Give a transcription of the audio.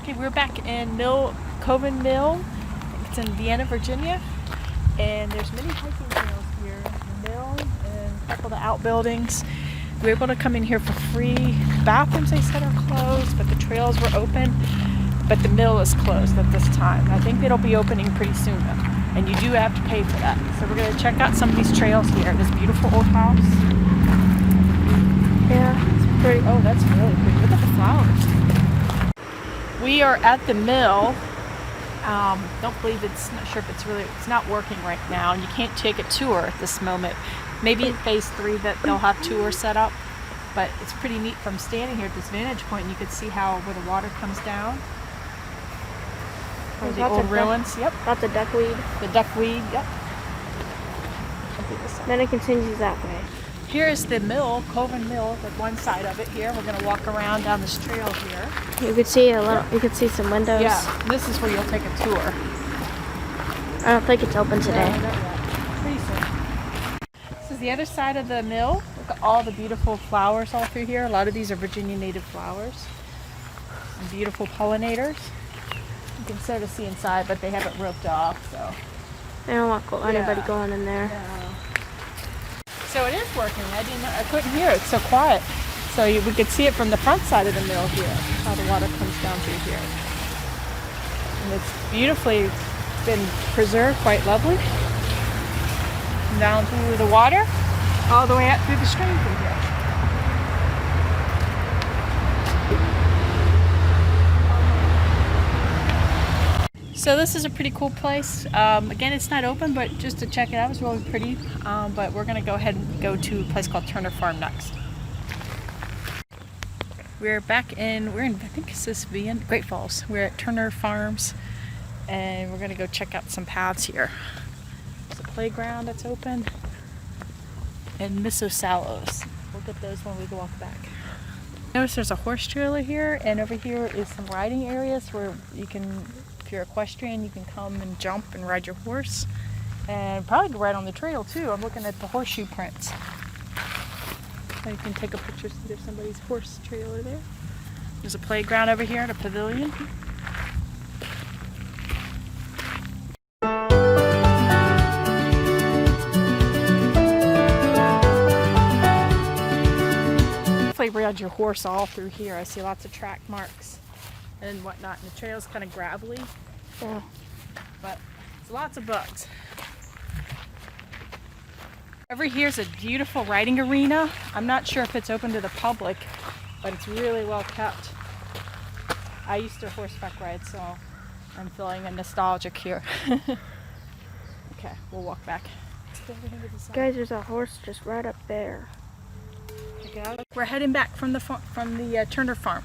Okay, we're back in Colvin Mill. It's in Vienna, Virginia. And there's many hiking trails here. The mill and a couple of the outbuildings. We were able to come in here for free. The bathrooms, they said, are closed, but the trails were open. But the mill is closed at this time. I think it'll be opening pretty soon though. And you do have to pay for that. So we're going to check out some of these trails here. This beautiful old house. Yeah, it's pretty. Oh, that's really pretty. Look at the flowers. We are at the mill. Don't believe not sure if it's not working right now, and you can't take a tour at this moment. Maybe at phase 3 that they'll have tours set up, but it's pretty neat from standing here at this vantage point. And you can see where the water comes down. Or the old ruins. Yep. Lots of duckweed. The duckweed. Yep. Then it continues that way. Here is the mill, Colvin Mill, like one side of it here. We're going to walk around down this trail here. You could see you could see some windows. Yeah, this is where you'll take a tour. I don't think it's open today. No, not yet. Pretty soon. This is the other side of the mill. Look at all the beautiful flowers all through here. A lot of these are Virginia native flowers. And beautiful pollinators. You can sort of see inside, but they haven't roped off, so. I don't want anybody going in there. No. So it is working. I couldn't hear it. It's so quiet. So we could see it from the front side of the mill here, how the water comes down through here. And it's beautifully been preserved, quite lovely. And down through the water, all the way out through the stream through here. So this is a pretty cool place. Again, it's not open, but just to check it out, it's really pretty. But we're gonna go ahead and go to a place called Turner Farm next. We're in, I think this is Great Falls. We're at Turner Farms, and we're gonna go check out some paths here. There's a playground that's open, and Miso Sallows. We'll get those when we walk back. Notice there's a horse trailer here, and over here is some riding areas where you can, if you're equestrian, you can come and jump and ride your horse, and probably go right on the trail too. I'm looking at the horseshoe prints. So you can take a picture, see there's somebody's horse trailer there. There's a playground over here and a pavilion. Definitely ride your horse all through here. I see lots of track marks and whatnot, and the trail's kind of gravelly. Yeah. But there's lots of bugs. Over here is a beautiful riding arena. I'm not sure if it's open to the public, but it's really well kept. I used to horseback ride, so I'm feeling nostalgic here. Okay, we'll walk back. Guys, there's a horse just right up there. Check it out. We're heading back from the Turner Farm.